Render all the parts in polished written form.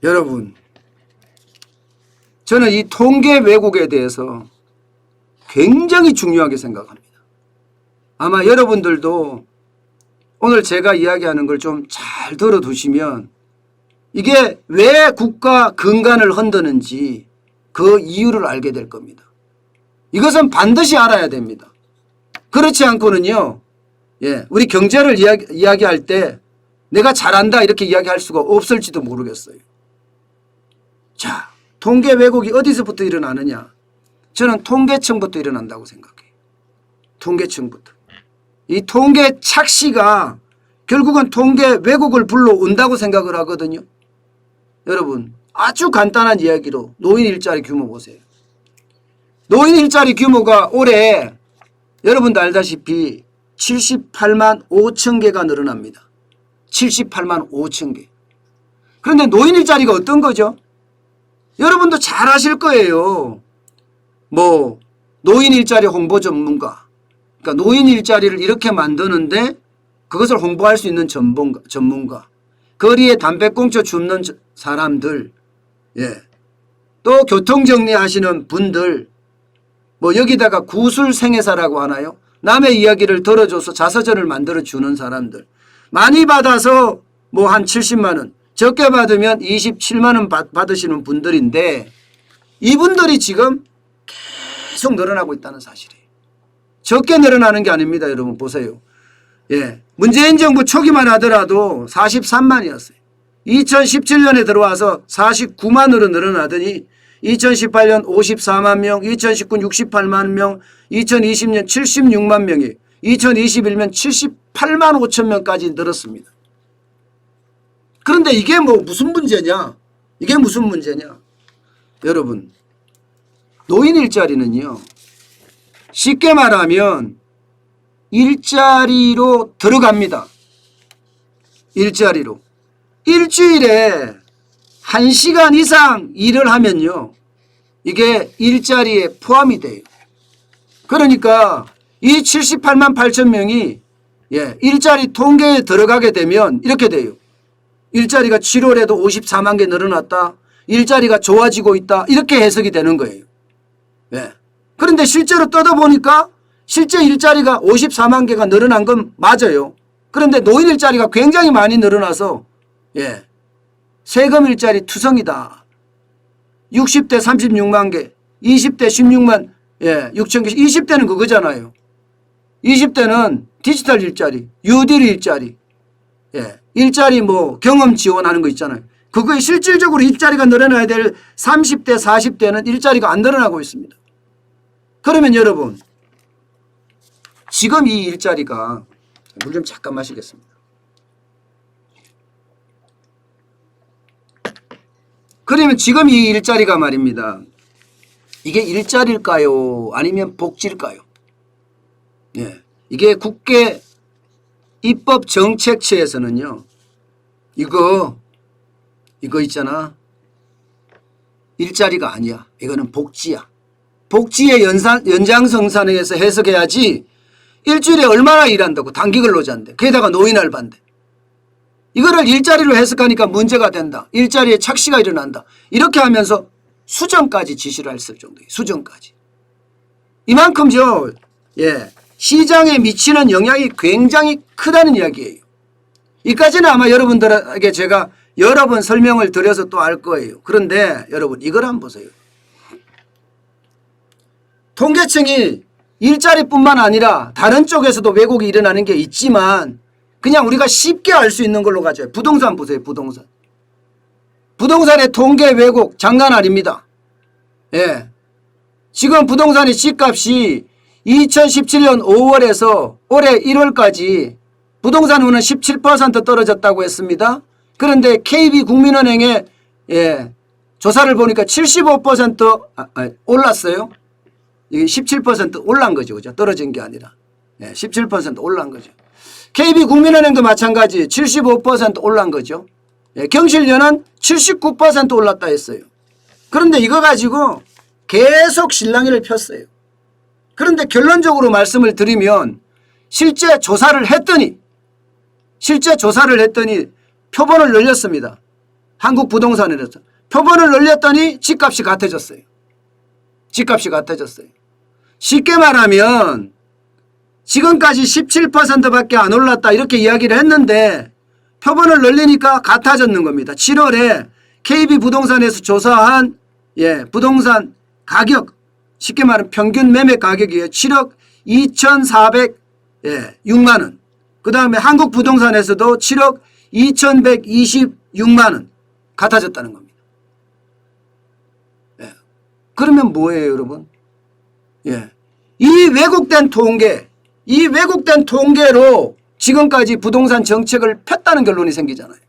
여러분, 저는 이 통계 왜곡에 대해서 굉장히 중요하게 생각합니다. 아마 여러분들도 오늘 제가 이야기하는 걸 좀 잘 들어두시면 이게 왜 국가 근간을 흔드는지 그 이유를 알게 될 겁니다. 이것은 반드시 알아야 됩니다. 그렇지 않고는요, 우리 경제를 이야기할 때 내가 잘한다 이렇게 이야기할 수가 없을지도 모르겠어요. 자, 통계 왜곡이 어디서부터 일어나느냐? 저는 통계청부터 일어난다고 생각해요. 통계청부터. 이 통계 착시가 결국은 통계 왜곡을 불러온다고 생각을 하거든요. 여러분, 아주 간단한 이야기로 노인 일자리 규모 보세요. 노인 일자리 규모가 올해 여러분도 알다시피 78만 5천 개가 늘어납니다. 78만 5천 개. 그런데 노인 일자리가 어떤 거죠? 여러분도 잘 아실 거예요. 뭐 노인 일자리 홍보 전문가. 그러니까 노인 일자리를 이렇게 만드는데 그것을 홍보할 수 있는 전문가. 거리에 담배꽁초 줍는 사람들. 또 교통정리하시는 분들. 뭐 여기다가 구술생애사라고 하나요? 남의 이야기를 들어줘서 자서전을 만들어주는 사람들. 많이 받아서 뭐 한 70만 원. 적게 받으면 27만 원 받으시는 분들인데 이분들이 지금 계속 늘어나고 있다는 사실이에요. 적게 늘어나는 게 아닙니다. 여러분 보세요. 문재인 정부 초기만 하더라도 43만이었어요. 2017년에 들어와서 49만으로 늘어나더니 2018년 54만 명, 2019년 68만 명, 2020년 76만 명이 2021년 78만 5천 명까지 늘었습니다. 그런데 이게 뭐 무슨 문제냐? 이게 무슨 문제냐? 여러분, 노인 일자리는요. 쉽게 말하면 일자리로 들어갑니다. 일자리로. 일주일에 1시간 이상 일을 하면요. 이게 일자리에 포함이 돼요. 그러니까 이 78만 8천 명이 일자리 통계에 들어가게 되면 이렇게 돼요. 일자리가 7월에도 54만 개 늘어났다. 일자리가 좋아지고 있다. 이렇게 해석이 되는 거예요. 그런데 실제로 뜯어보니까 실제 일자리가 54만 개가 늘어난 건 맞아요. 그런데 노인 일자리가 굉장히 많이 늘어나서 세금 일자리 투성이다. 60대 36만 개, 20대 16만 6천 개, 20대는 그거잖아요. 20대는 디지털 일자리, 뉴딜 일자리, 일자리 뭐 경험 지원하는 거 있잖아요. 그거에 실질적으로 일자리가 늘어나야 될 30대 40대는 일자리가 안 늘어나고 있습니다. 그러면 여러분 지금 이 일자리가 물 좀 잠깐 마시겠습니다. 그러면 지금 이 일자리가 말입니다. 이게 일자리일까요? 아니면 복지일까요? 이게 국회 입법정책처에서는요. 이거 있잖아. 일자리가 아니야. 이거는 복지야. 복지의 연장성산에서 해석해야지 일주일에 얼마나 일한다고 단기근로자인데 게다가 노인 알바인데 이거를 일자리로 해석하니까 문제가 된다. 일자리에 착시가 일어난다. 이렇게 하면서 수정까지 지시를 했을 정도예요. 수정까지. 이만큼요. 시장에 미치는 영향이 굉장히 크다는 이야기예요. 이까지는 아마 여러분들에게 제가 여러 번 설명을 드려서 또 알 거예요. 그런데 여러분 이걸 한번 보세요. 통계청이 일자리뿐만 아니라 다른 쪽에서도 왜곡이 일어나는 게 있지만 그냥 우리가 쉽게 알 수 있는 걸로 가져요. 부동산 보세요. 부동산. 부동산의 통계 왜곡 장난 아닙니다. 지금 부동산의 집값이 2017년 5월에서 올해 1월까지 부동산은 17% 떨어졌다고 했습니다. 그런데 KB국민은행의 조사를 보니까 75% 올랐어요. 이게 17% 올란 거죠. 그죠? 떨어진 게 아니라. 17% 올란 거죠. KB국민은행도 마찬가지 75% 올란 거죠. 경실련은 79% 올랐다 했어요. 그런데 이거 가지고 계속 실랑이를 폈어요. 그런데 결론적으로 말씀을 드리면 실제 조사를 했더니 표본을 늘렸습니다. 한국부동산에서 표본을 늘렸더니 집값이 같아졌어요. 집값이 같아졌어요. 쉽게 말하면 지금까지 17%밖에 안 올랐다 이렇게 이야기를 했는데 표본을 늘리니까 같아졌는 겁니다. 7월에 KB부동산에서 조사한 부동산 가격, 쉽게 말하면 평균 매매 가격이 7억 2,406만 원. 그 다음에 한국부동산에서도 7억 2,126만 원 같아졌다는 겁니다. 그러면 뭐예요, 여러분? 이 왜곡된 통계로 지금까지 부동산 정책을 폈다는 결론이 생기잖아요.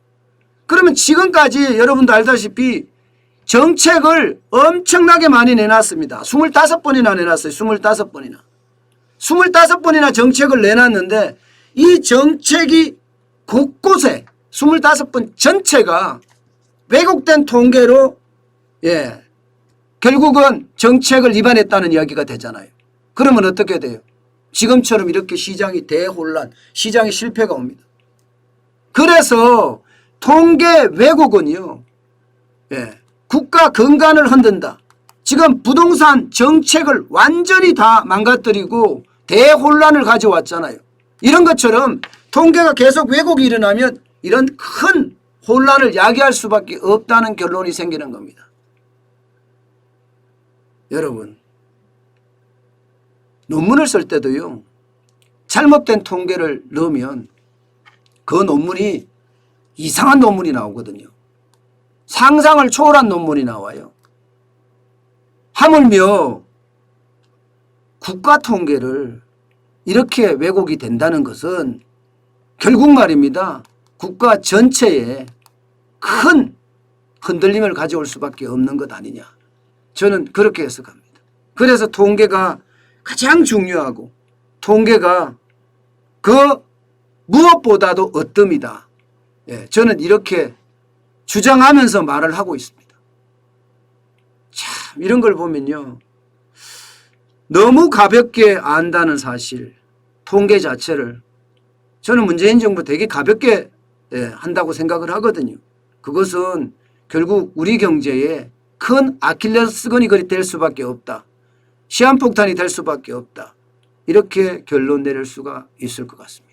그러면 지금까지 여러분도 알다시피 정책을 엄청나게 많이 내놨습니다. 25번이나 내놨어요. 25번이나. 25번이나 정책을 내놨는데 이 정책이 곳곳에 25번 전체가 왜곡된 통계로 결국은 정책을 위반했다는 이야기가 되잖아요. 그러면 어떻게 돼요? 지금처럼 이렇게 시장이 대혼란, 시장의 실패가 옵니다. 그래서 통계 왜곡은요. 국가 건강을 흔든다. 지금 부동산 정책을 완전히 다 망가뜨리고 대혼란을 가져왔잖아요. 이런 것처럼 통계가 계속 왜곡이 일어나면 이런 큰 혼란을 야기할 수밖에 없다는 결론이 생기는 겁니다. 여러분, 논문을 쓸 때도요. 잘못된 통계를 넣으면 그 논문이 이상한 논문이 나오거든요. 상상을 초월한 논문이 나와요. 하물며 국가 통계를 이렇게 왜곡이 된다는 것은 결국 말입니다. 국가 전체에 큰 흔들림을 가져올 수밖에 없는 것 아니냐. 저는 그렇게 해석합니다. 그래서 통계가 가장 중요하고 통계가 그 무엇보다도 어뜸이다. 저는 이렇게 주장하면서 말을 하고 있습니다. 참 이런 걸 보면요. 너무 가볍게 안다는 사실, 통계 자체를 저는 문재인 정부 되게 가볍게 한다고 생각을 하거든요. 그것은 결국 우리 경제에 큰 아킬레스건이 될 수밖에 없다. 시한폭탄이 될 수밖에 없다. 이렇게 결론 내릴 수가 있을 것 같습니다.